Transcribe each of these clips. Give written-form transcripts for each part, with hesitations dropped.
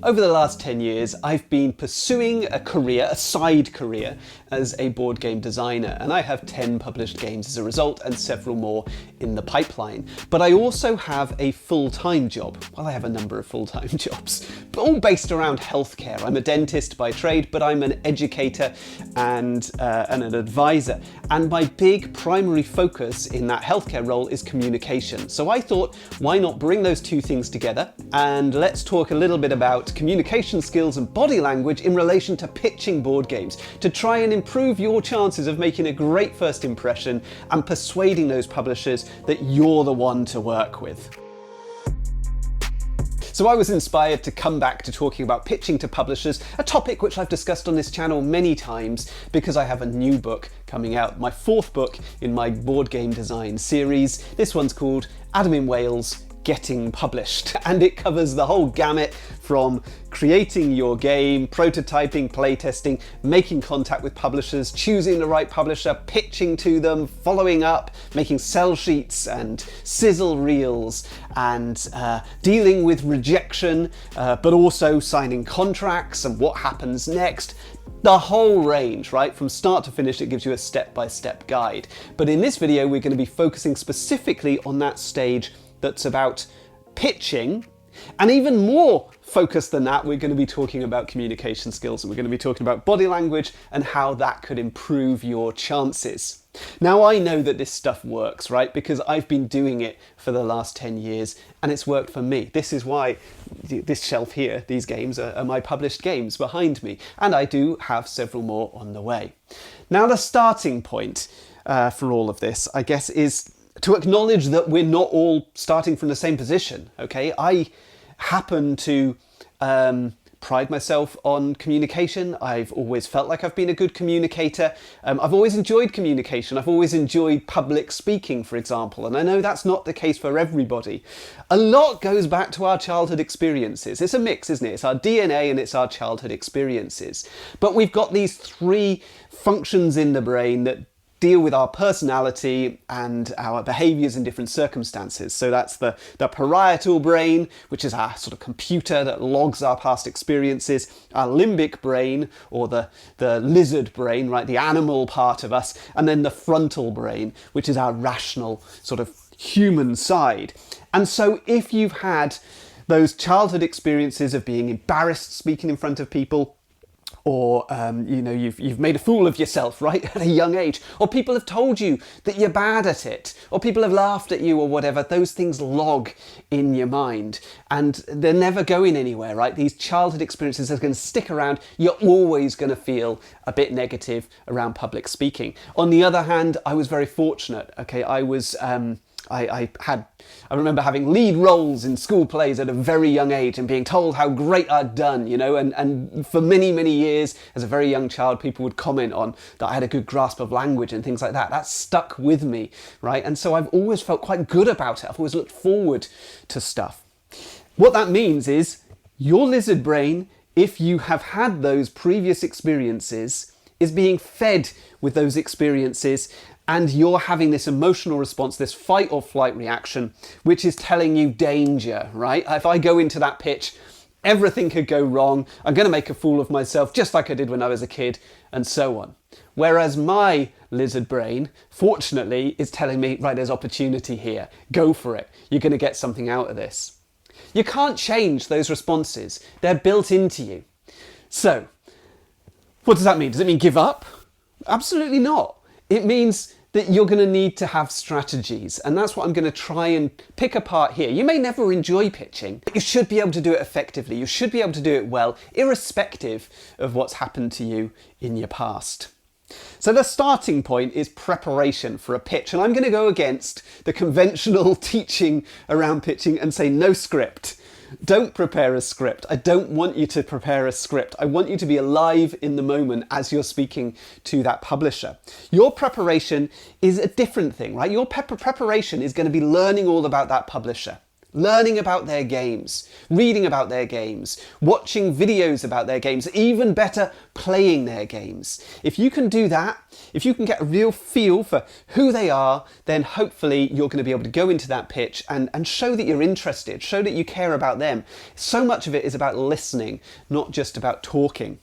Over the last 10 years, I've been pursuing a career, a side career, as a board game designer, and I have 10 published games as a result and several more in the pipeline. But I also have a full-time job. Well, I have a number of full-time jobs, but all based around healthcare. I'm a dentist by trade, but I'm an educator and an advisor. And my big primary focus in that healthcare role is communication. So I thought, why not bring those two things together? And let's talk a little bit about communication skills and body language in relation to pitching board games, to try and improve your chances of making a great first impression and persuading those publishers that you're the one to work with. So I was inspired to come back to talking about pitching to publishers, a topic which I've discussed on this channel many times because I have a new book coming out, my 4th book in my board game design series. This one's called Adam in Wales, Getting Published, and it covers the whole gamut from creating your game, prototyping, playtesting, making contact with publishers, choosing the right publisher, pitching to them, following up, making sell sheets and sizzle reels, and dealing with rejection, but also signing contracts and what happens next. The whole range, right? From start to finish, it gives you a step-by-step guide. But in this video, we're going to be focusing specifically on that stage that's about pitching, and even more focused than that, we're going to be talking about communication skills, and we're going to be talking about body language and how that could improve your chances. Now, I know that this stuff works, right? Because I've been doing it for the last 10 years and it's worked for me. This is why this shelf here, these games are my published games behind me, and I do have several more on the way. Now, the starting point for all of this, I guess, is to acknowledge that we're not all starting from the same position, okay? I happen to pride myself on communication. I've always felt like I've been a good communicator. I've always enjoyed communication. I've always enjoyed public speaking, for example, and I know that's not the case for everybody. A lot goes back to our childhood experiences. It's a mix, isn't it? It's our DNA and it's our childhood experiences. But we've got these 3 functions in the brain that deal with our personality and our behaviours in different circumstances. So that's the parietal brain, which is our sort of computer that logs our past experiences, our limbic brain, or the lizard brain, right, the animal part of us, and then the frontal brain, which is our rational sort of human side. And so if you've had those childhood experiences of being embarrassed speaking in front of people, or you've made a fool of yourself, right, at a young age, or people have told you that you're bad at it, or people have laughed at you or whatever, those things log in your mind and they're never going anywhere, right? These childhood experiences are going to stick around. You're always going to feel a bit negative around public speaking. On the other hand, I was very fortunate, okay? I remember having lead roles in school plays at a very young age and being told how great I'd done, you know, and for many, many years as a very young child, people would comment on that I had a good grasp of language and things like that. That stuck with me, right? And so I've always felt quite good about it. I've always looked forward to stuff. What that means is your lizard brain, if you have had those previous experiences, is being fed with those experiences, and you're having this emotional response, this fight or flight reaction, which is telling you danger, right? If I go into that pitch, everything could go wrong. I'm going to make a fool of myself, just like I did when I was a kid, and so on. Whereas my lizard brain, fortunately, is telling me, right, there's opportunity here. Go for it. You're going to get something out of this. You can't change those responses. They're built into you. So, what does that mean? Does it mean give up? Absolutely not. It means that you're going to need to have strategies, and that's what I'm going to try and pick apart here. You may never enjoy pitching, but you should be able to do it effectively. You should be able to do it well, irrespective of what's happened to you in your past. So the starting point is preparation for a pitch, and I'm going to go against the conventional teaching around pitching and say no script. Don't prepare a script. I don't want you to prepare a script. I want you to be alive in the moment as you're speaking to that publisher. Your preparation is a different thing, right? Your preparation is going to be learning all about that publisher. learning about their games, reading about their games, watching videos about their games, even better, playing their games. If you can do that, if you can get a real feel for who they are, then hopefully you're going to be able to go into that pitch and show that you're interested, show that you care about them. So much of it is about listening, not just about talking.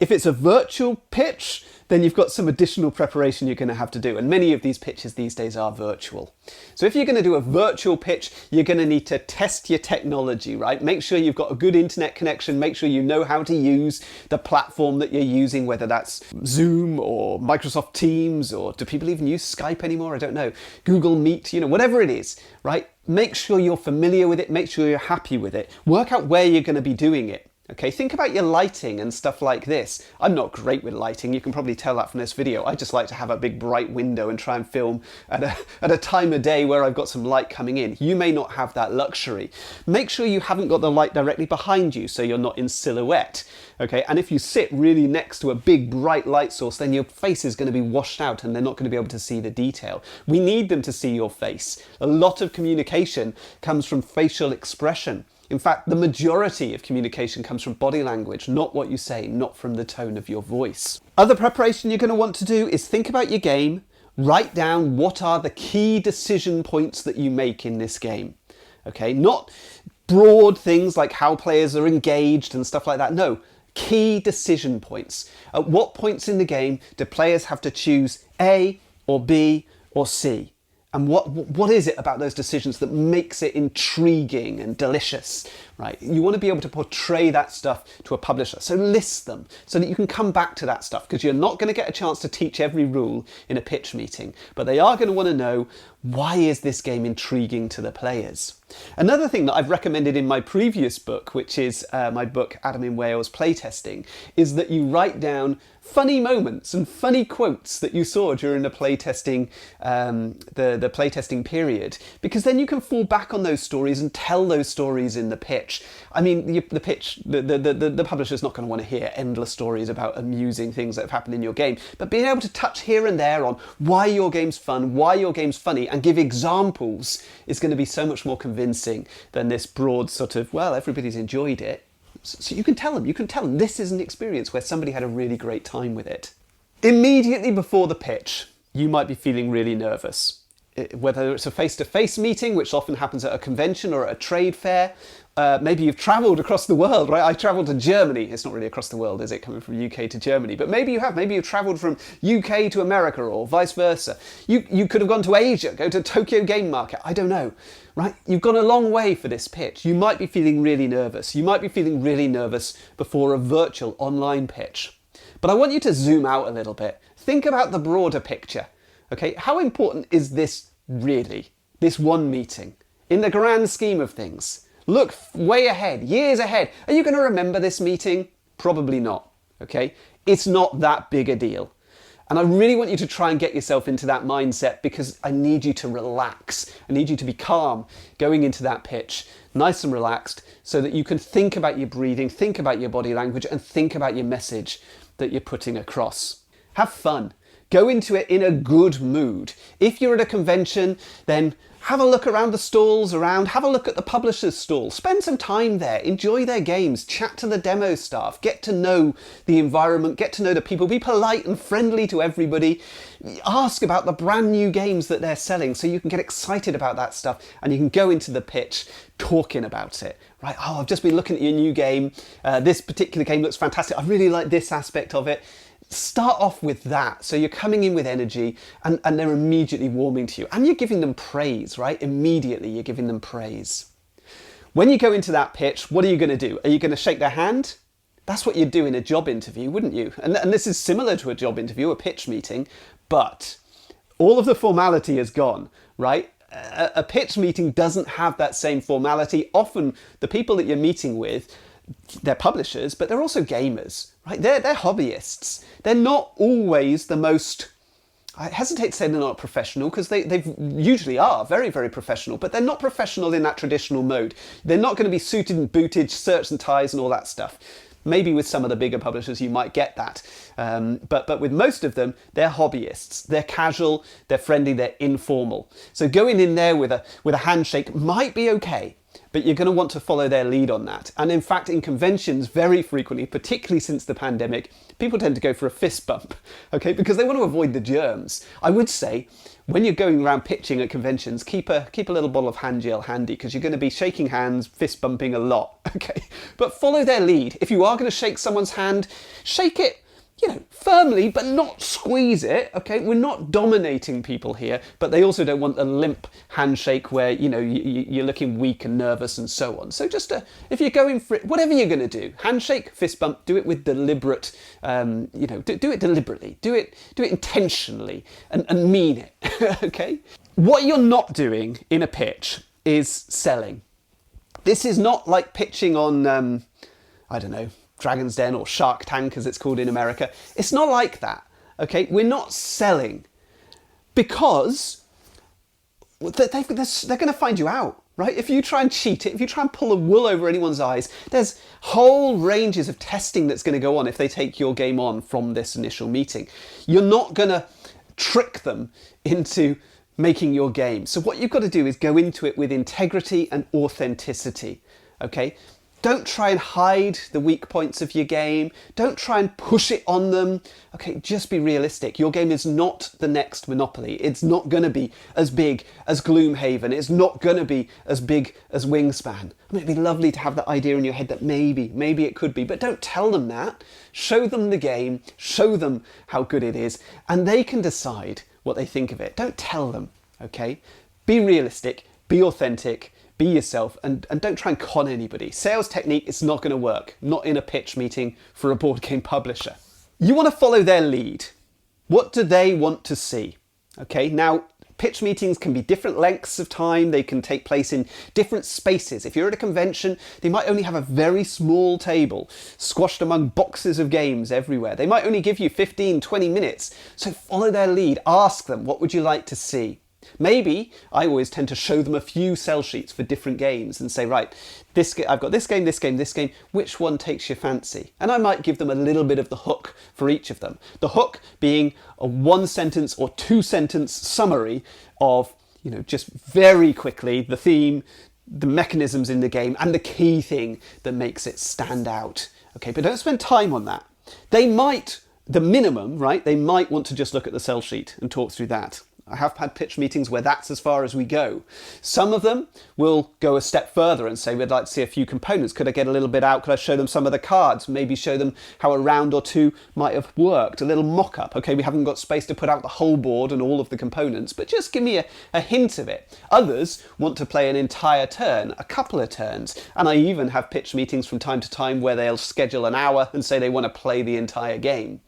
If it's a virtual pitch, then you've got some additional preparation you're going to have to do. And many of these pitches these days are virtual. So if you're going to do a virtual pitch, you're going to need to test your technology, right? Make sure you've got a good internet connection. Make sure you know how to use the platform that you're using, whether that's Zoom or Microsoft Teams, or do people even use Skype anymore? I don't know. Google Meet, whatever it is, right? Make sure you're familiar with it. Make sure you're happy with it. Work out where you're going to be doing it. Okay, think about your lighting and stuff like this. I'm not great with lighting, you can probably tell that from this video. I just like to have a big bright window and try and film at a time of day where I've got some light coming in. You may not have that luxury. Make sure you haven't got the light directly behind you so you're not in silhouette. Okay, and if you sit really next to a big bright light source, then your face is going to be washed out and they're not going to be able to see the detail. We need them to see your face. A lot of communication comes from facial expression. In fact, the majority of communication comes from body language, not what you say, not from the tone of your voice. Other preparation you're going to want to do is think about your game, write down what are the key decision points that you make in this game. Okay, not broad things like how players are engaged and stuff like that. No, key decision points. At what points in the game do players have to choose A or B or C? And what is it about those decisions that makes it intriguing and delicious, right? You want to be able to portray that stuff to a publisher. So list them so that you can come back to that stuff, because you're not going to get a chance to teach every rule in a pitch meeting, but they are going to want to know, why is this game intriguing to the players? Another thing that I've recommended in my previous book, which is my book Adam in Wales Playtesting, is that you write down funny moments and funny quotes that you saw during the playtesting, the playtesting period, because then you can fall back on those stories and tell those stories in the pitch. I mean, the publisher's not going to want to hear endless stories about amusing things that have happened in your game, but being able to touch here and there on why your game's fun, why your game's funny, and give examples is going to be so much more convincing than this broad sort of, well, everybody's enjoyed it. So you can tell them this is an experience where somebody had a really great time with it. Immediately before the pitch, you might be feeling really nervous. Whether it's a face-to-face meeting, which often happens at a convention or at a trade fair, maybe you've travelled across the world, right? I travelled to Germany. It's not really across the world, is it, coming from UK to Germany? But maybe you have. Maybe you've travelled from UK to America or vice versa. You could have gone to Asia, go to Tokyo Game Market. I don't know, right? You've gone a long way for this pitch. You might be feeling really nervous. You might be feeling really nervous before a virtual online pitch. But I want you to zoom out a little bit. Think about the broader picture. Okay, how important is this really, this one meeting, in the grand scheme of things? Look way ahead, years ahead. Are you going to remember this meeting? Probably not, okay? It's not that big a deal. And I really want you to try and get yourself into that mindset, because I need you to relax. I need you to be calm going into that pitch, nice and relaxed, so that you can think about your breathing, think about your body language, and think about your message that you're putting across. Have fun. Go into it in a good mood. If you're at a convention, then have a look around the stalls around, have a look at the publisher's stall, spend some time there, enjoy their games, chat to the demo staff, get to know the environment, get to know the people, be polite and friendly to everybody, ask about the brand new games that they're selling so you can get excited about that stuff and you can go into the pitch talking about it. Right, oh, I've just been looking at your new game, this particular game looks fantastic, I really like this aspect of it. Start off with that, so you're coming in with energy and they're immediately warming to you, and you're giving them praise, right? Immediately you're giving them praise. When you go into that pitch, what are you going to do? Are you going to shake their hand? That's what you'd do in a job interview, wouldn't you? And this is similar to a job interview, a pitch meeting, but all of the formality is gone, right? A pitch meeting doesn't have that same formality. Often the people that you're meeting with, they're publishers, but they're also gamers, right? They're hobbyists. They're not always the most, I hesitate to say they're not professional, because they usually are very, very professional, but they're not professional in that traditional mode. They're not going to be suited and booted, shirts and ties and all that stuff. Maybe with some of the bigger publishers you might get that, but with most of them, they're hobbyists. They're casual, they're friendly, they're informal. So going in there with a handshake might be okay. but you're going to want to follow their lead on that. And in fact, in conventions, very frequently, particularly since the pandemic, people tend to go for a fist bump, okay, because they want to avoid the germs. I would say, when you're going around pitching at conventions, keep a little bottle of hand gel handy, because you're going to be shaking hands, fist bumping a lot, okay? But follow their lead. If you are going to shake someone's hand, shake it, firmly, but not squeeze it, okay? We're not dominating people here, but they also don't want a limp handshake where, you're looking weak and nervous and so on. So just, if you're going for it, whatever you're going to do, handshake, fist bump, do it with deliberate, do it deliberately, do it intentionally and mean it, okay? What you're not doing in a pitch is selling. This is not like pitching on, I don't know, Dragon's Den or Shark Tank as it's called in America. It's not like that, okay? We're not selling because they're going to find you out, right? If you try and cheat it, if you try and pull the wool over anyone's eyes, there's whole ranges of testing that's going to go on if they take your game on from this initial meeting. You're not going to trick them into making your game. So what you've got to do is go into it with integrity and authenticity, okay? Don't try and hide the weak points of your game. Don't try and push it on them. Okay, just be realistic. Your game is not the next Monopoly. It's not going to be as big as Gloomhaven. It's not going to be as big as Wingspan. I mean, it'd be lovely to have that idea in your head that maybe it could be, but don't tell them that. Show them the game, show them how good it is, and they can decide what they think of it. Don't tell them, okay? Be realistic, be authentic, be yourself, and don't try and con anybody. Sales technique is not going to work, not in a pitch meeting for a board game publisher. You want to follow their lead. What do they want to see? Okay, now pitch meetings can be different lengths of time. They can take place in different spaces. If you're at a convention, they might only have a very small table squashed among boxes of games everywhere. They might only give you 15, 20 minutes. So follow their lead. Ask them, what would you like to see? Maybe I always tend to show them a few sell sheets for different games and say, right, I've got this game, this game, this game, which one takes your fancy? And I might give them a little bit of the hook for each of them. The hook being a 1-sentence or 2-sentence summary of, just very quickly, the theme, the mechanisms in the game, and the key thing that makes it stand out. Okay, but don't spend time on that. They might, the minimum, right, they might want to just look at the sell sheet and talk through that. I have had pitch meetings where that's as far as we go. Some of them will go a step further and say, we'd like to see a few components. Could I get a little bit out? Could I show them some of the cards? Maybe show them how a round or two might have worked. A little mock-up. Okay, we haven't got space to put out the whole board and all of the components, but just give me a hint of it. Others want to play an entire turn, a couple of turns. And I even have pitch meetings from time to time where they'll schedule an hour and say they want to play the entire game.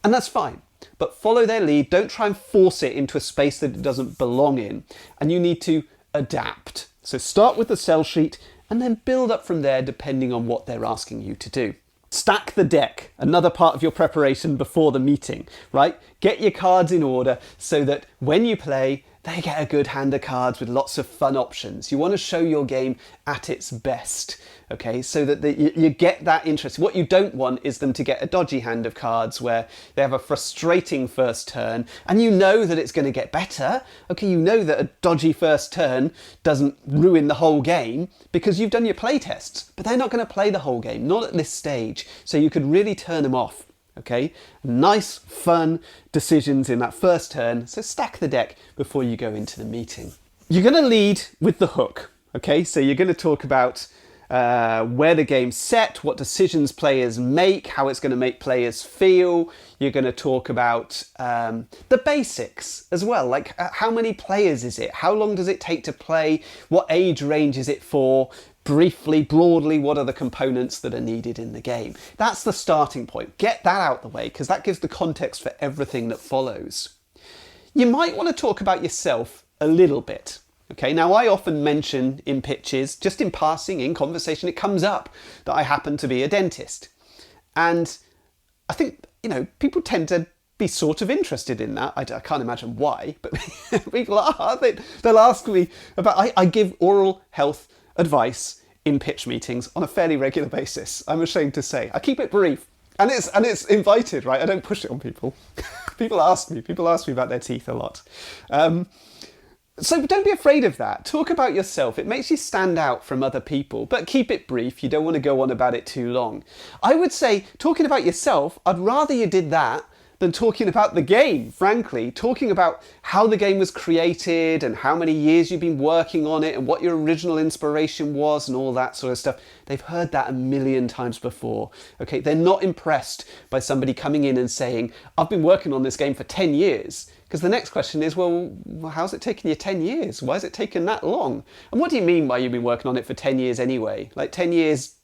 And that's fine. But follow their lead. Don't try and force it into a space that it doesn't belong in. And you need to adapt. So start with the sell sheet and then build up from there depending on what they're asking you to do. Stack the deck, another part of your preparation before the meeting, right? Get your cards in order so that when you play, they get a good hand of cards with lots of fun options. You want to show your game at its best, okay? So that you get that interest. What you don't want is them to get a dodgy hand of cards where they have a frustrating first turn and you know that it's going to get better. Okay, you know that a dodgy first turn doesn't ruin the whole game because you've done your play tests, but they're not going to play the whole game, not at this stage. So you could really turn them off. Okay, nice, fun decisions in that first turn. So stack the deck before you go into the meeting. You're going to lead with the hook. Okay, so you're going to talk about where the game's set, what decisions players make, how it's going to make players feel. You're going to talk about the basics as well, like how many players is it? How long does it take to play? What age range is it for? Briefly, broadly, what are the components that are needed in the game? That's the starting point. Get that out the way because that gives the context for everything that follows. You might want to talk about yourself a little bit. Okay, now I often mention in pitches, just in passing, in conversation, it comes up that I happen to be a dentist. And I think, people tend to be sort of interested in that. I can't imagine why, but people are. They'll ask me about, I give oral health advice in pitch meetings on a fairly regular basis. I'm ashamed to say. I keep it brief. And it's invited, right? I don't push it on people. People ask me about their teeth a lot. So don't be afraid of that. Talk about yourself. It makes you stand out from other people, but keep it brief. You don't want to go on about it too long. I would say, talking about yourself, I'd rather you did that than talking about the game, frankly. Talking about how the game was created and how many years you've been working on it and what your original inspiration was and all that sort of stuff. They've heard that a million times before. Okay, they're not impressed by somebody coming in and saying, I've been working on this game for 10 years. Because the next question is, well, how's it taken you 10 years? Why has it taken that long? And what do you mean by you've been working on it for 10 years anyway? Like 10 years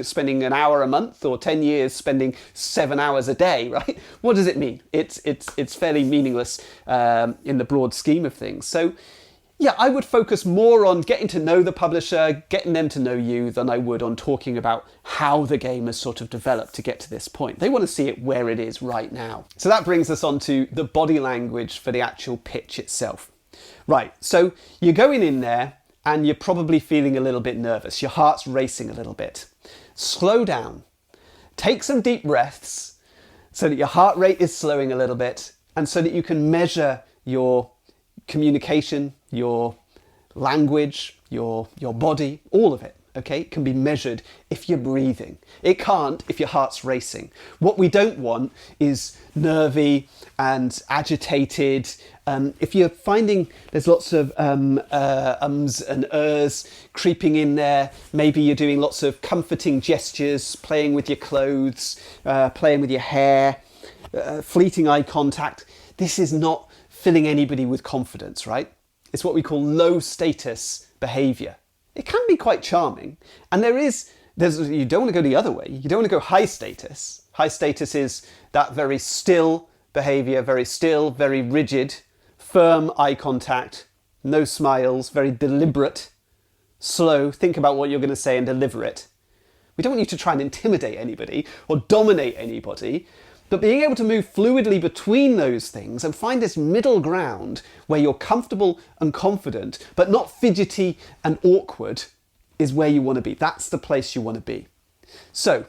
spending an hour a month, or 10 years spending 7 hours a day, right? What does it mean? It's fairly meaningless in the broad scheme of things. So yeah, I would focus more on getting to know the publisher, getting them to know you, than I would on talking about how the game has sort of developed to get to this point. They want to see it where it is right now. So that brings us on to the body language for the actual pitch itself. Right, so you're going in there and you're probably feeling a little bit nervous. Your heart's racing a little bit. Slow down. Take some deep breaths so that your heart rate is slowing a little bit and so that you can measure your communication, your language, your body, all of it, okay? It can be measured if you're breathing. It can't if your heart's racing. What we don't want is nervy and agitated. If you're finding there's lots of ums and ers creeping in there, maybe you're doing lots of comforting gestures, playing with your clothes, playing with your hair, fleeting eye contact. This is not filling anybody with confidence, right? It's what we call low status behavior. It can be quite charming. And you don't want to go the other way. You don't want to go high status. High status is that very still behavior, very still, very rigid, firm eye contact, no smiles, very deliberate, slow. Think about what you're going to say and deliver it. We don't want you to try and intimidate anybody or dominate anybody. But being able to move fluidly between those things and find this middle ground where you're comfortable and confident, but not fidgety and awkward, is where you want to be. That's the place you want to be. So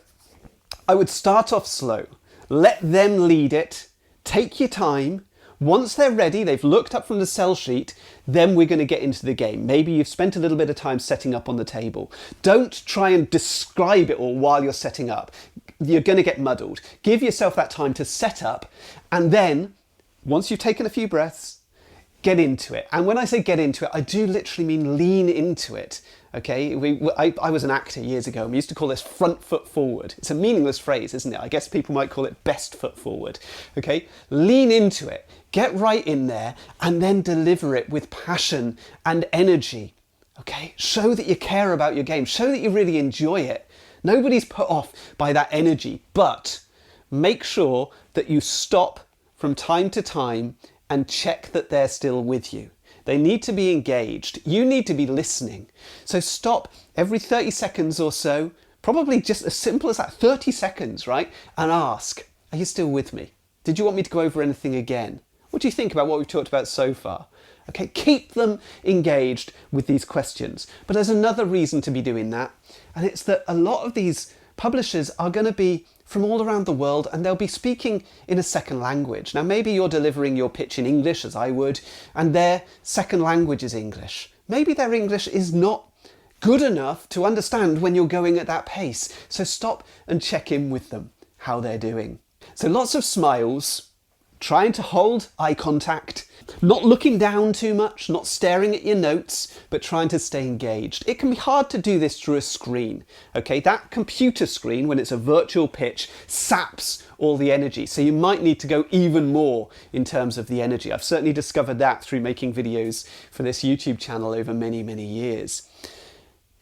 I would start off slow. Let them lead it. Take your time. Once they're ready, they've looked up from the sell sheet, then we're going to get into the game. Maybe you've spent a little bit of time setting up on the table. Don't try and describe it all while you're setting up. You're going to get muddled. Give yourself that time to set up, and then once you've taken a few breaths, get into it. And when I say get into it, I do literally mean lean into it. Okay, I was an actor years ago and we used to call this front foot forward. It's a meaningless phrase, isn't it? I guess people might call it best foot forward. Okay, lean into it, get right in there, and then deliver it with passion and energy. Okay, show that you care about your game, show that you really enjoy it. Nobody's put off by that energy, but make sure that you stop from time to time and check that they're still with you. They need to be engaged. You need to be listening. So stop every 30 seconds or so, probably just as simple as that, 30 seconds, right? And ask, are you still with me? Did you want me to go over anything again? What do you think about what we've talked about so far? Okay, keep them engaged with these questions. But there's another reason to be doing that, and it's that a lot of these publishers are going to be from all around the world and they'll be speaking in a second language. Now maybe you're delivering your pitch in English, as I would, and their second language is English. Maybe their English is not good enough to understand when you're going at that pace. So stop and check in with them, how they're doing. So lots of smiles, trying to hold eye contact, not looking down too much, not staring at your notes, but trying to stay engaged. It can be hard to do this through a screen, okay? That computer screen, when it's a virtual pitch, saps all the energy. So you might need to go even more in terms of the energy. I've certainly discovered that through making videos for this YouTube channel over many, many years.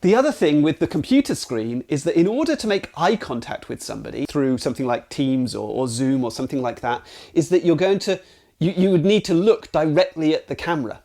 The other thing with the computer screen is that in order to make eye contact with somebody through something like Teams or Zoom or something like that, is that you're going to you would need to look directly at the camera.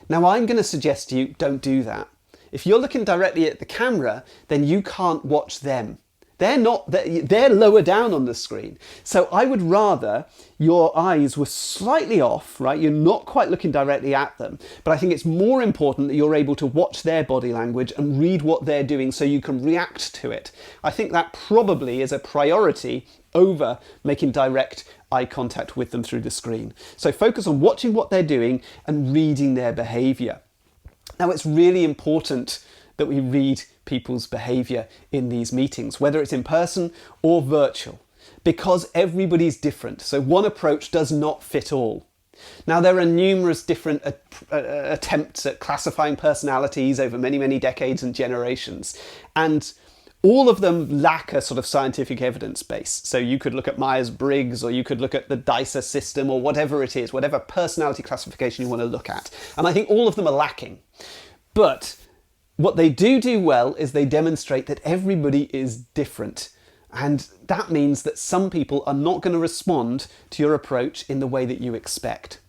Now I'm going to suggest to you, don't do that. If you're looking directly at the camera, then you can't watch them. They're lower down on the screen. So I would rather your eyes were slightly off, right? You're not quite looking directly at them, but I think it's more important that you're able to watch their body language and read what they're doing so you can react to it. I think that probably is a priority over making direct eye contact with them through the screen. So focus on watching what they're doing and reading their behavior. Now, it's really important that we read people's behavior in these meetings, whether it's in person or virtual, because everybody's different. So one approach does not fit all. Now, there are numerous different attempts at classifying personalities over many, many decades and generations, and all of them lack a sort of scientific evidence base. So you could look at Myers-Briggs, or you could look at the Dicer system, or whatever it is, whatever personality classification you want to look at. And I think all of them are lacking. But what they do well is they demonstrate that everybody is different. And that means that some people are not going to respond to your approach in the way that you expect.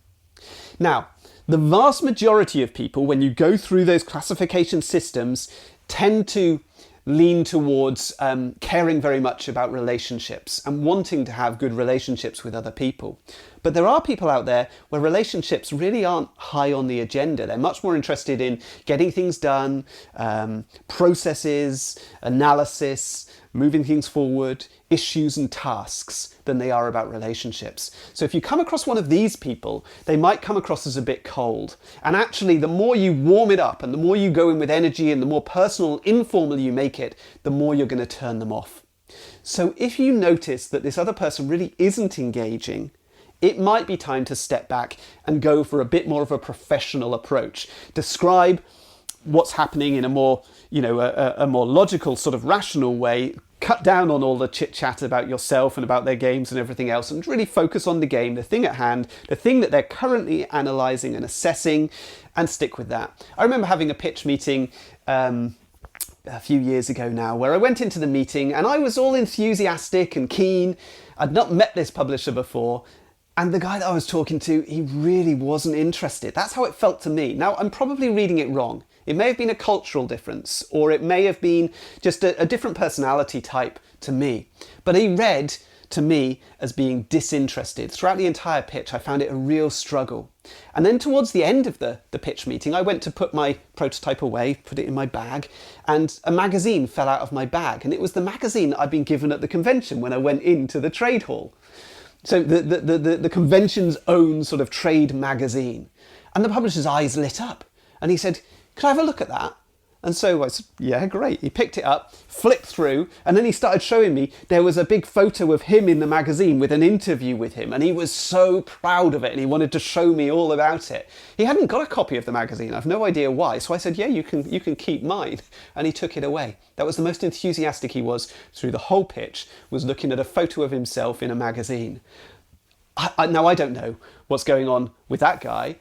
Now, the vast majority of people, when you go through those classification systems, tend to lean towards caring very much about relationships and wanting to have good relationships with other people. But there are people out there where relationships really aren't high on the agenda. They're much more interested in getting things done, processes, analysis, moving things forward, issues and tasks, than they are about relationships. So if you come across one of these people, they might come across as a bit cold. And actually, the more you warm it up and the more you go in with energy and the more personal, informal you make it, the more you're going to turn them off. So if you notice that this other person really isn't engaging, it might be time to step back and go for a bit more of a professional approach. Describe what's happening in a more, a more logical, sort of rational way. Cut down on all the chit-chat about yourself and about their games and everything else, and really focus on the game, the thing at hand, the thing that they're currently analysing and assessing, and stick with that. I remember having a pitch meeting a few years ago now, where I went into the meeting and I was all enthusiastic and keen. I'd not met this publisher before, and the guy that I was talking to, he really wasn't interested. That's how it felt to me. Now, I'm probably reading it wrong. It may have been a cultural difference, or it may have been just a different personality type to me. But he read to me as being disinterested. Throughout the entire pitch, I found it a real struggle. And then towards the end of the pitch meeting, I went to put my prototype away, put it in my bag, and a magazine fell out of my bag. And it was the magazine I'd been given at the convention when I went into the trade hall. So the convention's own sort of trade magazine. And the publisher's eyes lit up. And he said, "Could I have a look at that?" And so I said, "Yeah, great." He picked it up, flipped through, and then he started showing me there was a big photo of him in the magazine with an interview with him. And he was so proud of it, and he wanted to show me all about it. He hadn't got a copy of the magazine. I've no idea why. So I said, "Yeah, you can keep mine." And he took it away. That was the most enthusiastic he was through the whole pitch, was looking at a photo of himself in a magazine. Now, I don't know what's going on with that guy,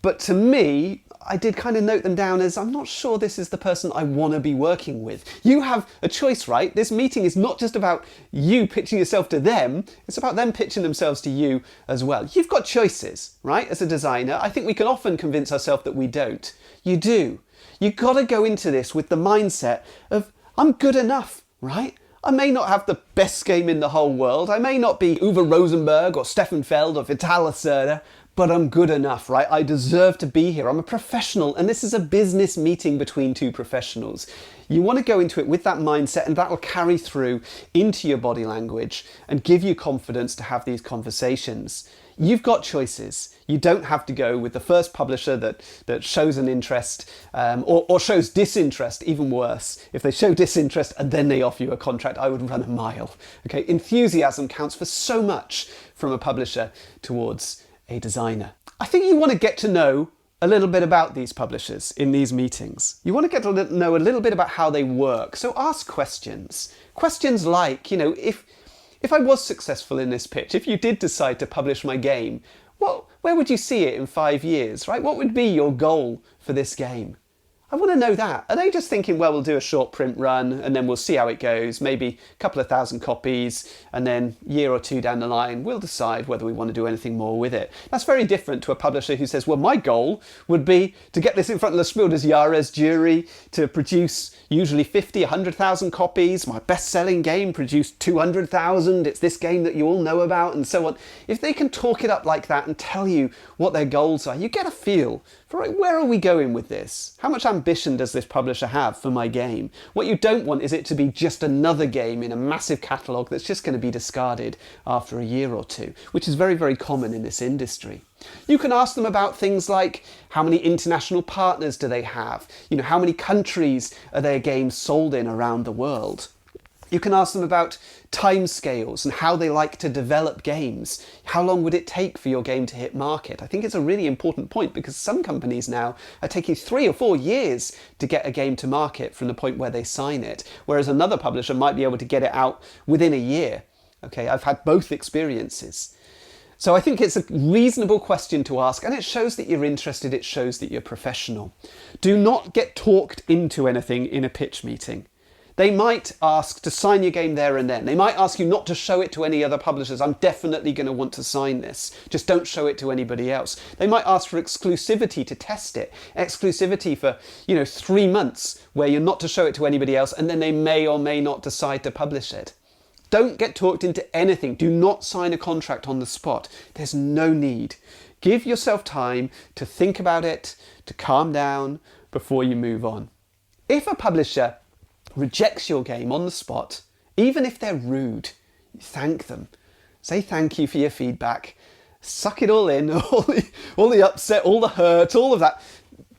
but to me, I did kind of note them down as, I'm not sure this is the person I want to be working with. You have a choice, right? This meeting is not just about you pitching yourself to them, it's about them pitching themselves to you as well. You've got choices, right? As a designer, I think we can often convince ourselves that we don't. You do. You've got to go into this with the mindset of, I'm good enough, right? I may not have the best game in the whole world. I may not be Uwe Rosenberg or Stefan Feld or Vital Lacerda, but I'm good enough, right? I deserve to be here. I'm a professional, and this is a business meeting between two professionals. You want to go into it with that mindset, and that will carry through into your body language and give you confidence to have these conversations. You've got choices. You don't have to go with the first publisher that shows an interest or shows disinterest, even worse. If they show disinterest and then they offer you a contract, I would run a mile. Okay, enthusiasm counts for so much from a publisher towards a designer. I think you want to get to know a little bit about these publishers in these meetings. You want to get to know a little bit about how they work. So ask questions. Questions like, if I was successful in this pitch, if you did decide to publish my game, where would you see it in 5 years, right? What would be your goal for this game? I want to know that. Are they just thinking, well, we'll do a short print run and then we'll see how it goes, maybe a couple of thousand copies, and then a year or two down the line, we'll decide whether we want to do anything more with it. That's very different to a publisher who says, well, my goal would be to get this in front of the Spiel des Jahres jury, to produce usually 50, 100,000 copies. My best-selling game produced 200,000. It's this game that you all know about, and so on. If they can talk it up like that and tell you what their goals are, you get a feel for where are we going with this? How much ambition does this publisher have for my game? What you don't want is it to be just another game in a massive catalogue that's just going to be discarded after a year or two, which is very, very common in this industry. You can ask them about things like how many international partners do they have? How many countries are their games sold in around the world? You can ask them about timescales and how they like to develop games. How long would it take for your game to hit market? I think it's a really important point because some companies now are taking 3 or 4 years to get a game to market from the point where they sign it, whereas another publisher might be able to get it out within a year. Okay, I've had both experiences. So I think it's a reasonable question to ask, and it shows that you're interested, it shows that you're professional. Do not get talked into anything in a pitch meeting. They might ask to sign your game there and then. They might ask you not to show it to any other publishers. I'm definitely going to want to sign this. Just don't show it to anybody else. They might ask for exclusivity to test it. Exclusivity for, 3 months where you're not to show it to anybody else, and then they may or may not decide to publish it. Don't get talked into anything. Do not sign a contract on the spot. There's no need. Give yourself time to think about it, to calm down before you move on. If a publisher rejects your game on the spot, even if they're rude, thank them. Say thank you for your feedback. Suck it all in, all the upset, all the hurt, all of that.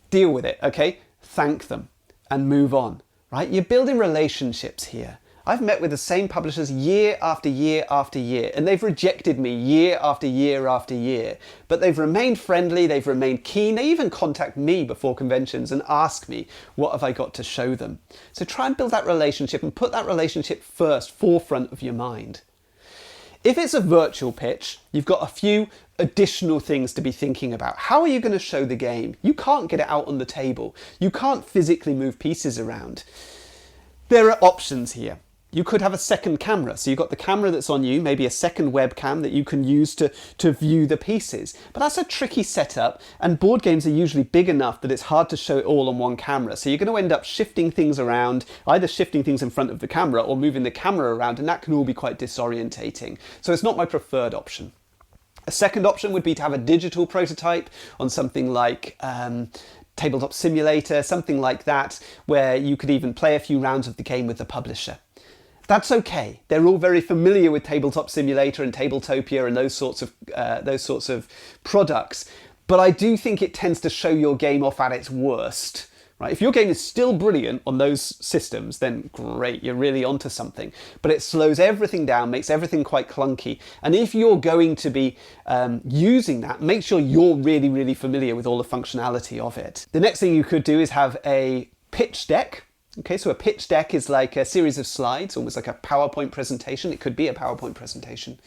Deal with it, okay? Thank them and move on, right? You're building relationships here. I've met with the same publishers year after year after year, and they've rejected me year after year after year. But they've remained friendly, they've remained keen, they even contact me before conventions and ask me, what have I got to show them? So try and build that relationship and put that relationship first, forefront of your mind. If it's a virtual pitch, you've got a few additional things to be thinking about. How are you going to show the game? You can't get it out on the table. You can't physically move pieces around. There are options here. You could have a second camera. So you've got the camera that's on you, maybe a second webcam that you can use to view the pieces. But that's a tricky setup, and board games are usually big enough that it's hard to show it all on one camera. So you're going to end up shifting things around, either shifting things in front of the camera or moving the camera around, and that can all be quite disorientating. So it's not my preferred option. A second option would be to have a digital prototype on something like Tabletop Simulator, something like that, where you could even play a few rounds of the game with the publisher. That's okay. They're all very familiar with Tabletop Simulator and Tabletopia and those sorts of products. But I do think it tends to show your game off at its worst. Right? If your game is still brilliant on those systems, then great, you're really onto something. But it slows everything down, makes everything quite clunky. And if you're going to be using that, make sure you're really, really familiar with all the functionality of it. The next thing you could do is have a pitch deck. Okay, so a pitch deck is like a series of slides, almost like a PowerPoint presentation. It could be a PowerPoint presentation,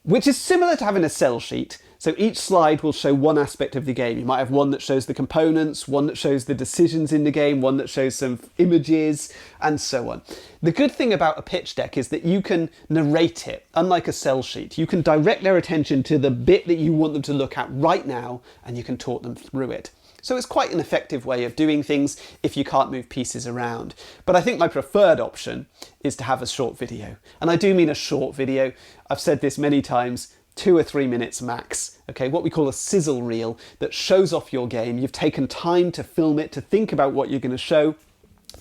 which is similar to having a sell sheet. So each slide will show one aspect of the game. You might have one that shows the components, one that shows the decisions in the game, one that shows some images, and so on. The good thing about a pitch deck is that you can narrate it, unlike a sell sheet. You can direct their attention to the bit that you want them to look at right now, and you can talk them through it. So it's quite an effective way of doing things if you can't move pieces around. But I think my preferred option is to have a short video. And I do mean a short video. I've said this many times, 2 or 3 minutes max. Okay, what we call a sizzle reel that shows off your game. You've taken time to film it, to think about what you're going to show,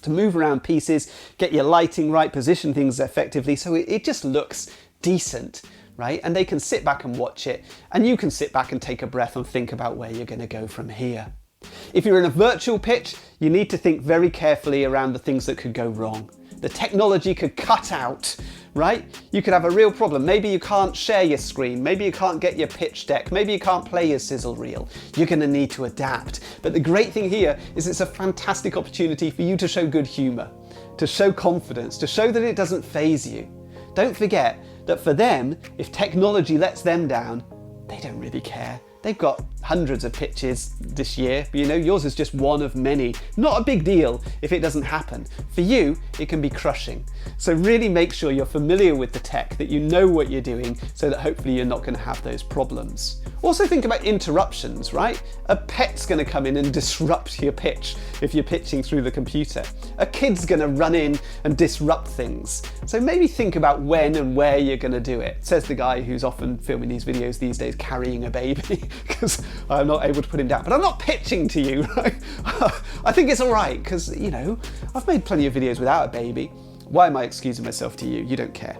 to move around pieces, get your lighting right, position things effectively so it just looks decent. Right? And they can sit back and watch it, and you can sit back and take a breath and think about where you're going to go from here. If you're in a virtual pitch, you need to think very carefully around the things that could go wrong. The technology could cut out, right? You could have a real problem. Maybe you can't share your screen. Maybe you can't get your pitch deck. Maybe you can't play your sizzle reel. You're going to need to adapt. But the great thing here is it's a fantastic opportunity for you to show good humor, to show confidence, to show that it doesn't faze you. Don't forget that for them, if technology lets them down, they don't really care. They've got hundreds of pitches this year, but you know, yours is just one of many. Not a big deal if it doesn't happen. For you, it can be crushing. So really make sure you're familiar with the tech, that you know what you're doing, so that hopefully you're not going to have those problems. Also think about interruptions, right? A pet's going to come in and disrupt your pitch if you're pitching through the computer. A kid's going to run in and disrupt things. So maybe think about when and where you're going to do it. Says the guy who's often filming these videos these days carrying a baby, because I'm not able to put him down. But I'm not pitching to you, right? I think it's all right, because, you know, I've made plenty of videos without a baby. Why am I excusing myself to you? You don't care.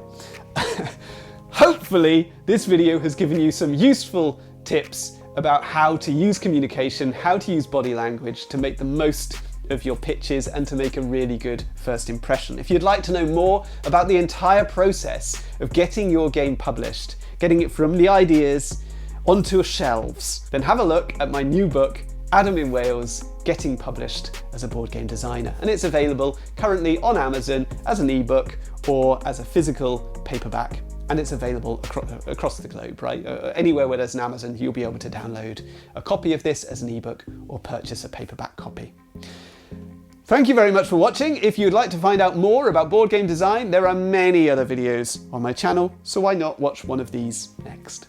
Hopefully, this video has given you some useful tips about how to use communication, how to use body language to make the most of your pitches and to make a really good first impression. If you'd like to know more about the entire process of getting your game published, getting it from the ideas onto shelves, then have a look at my new book, Adam in Wales, Getting Published as a Board Game Designer. And it's available currently on Amazon as an ebook or as a physical paperback. And it's available across the globe, right? Anywhere where there's an Amazon, you'll be able to download a copy of this as an ebook or purchase a paperback copy. Thank you very much for watching. If you'd like to find out more about board game design, there are many other videos on my channel, so why not watch one of these next?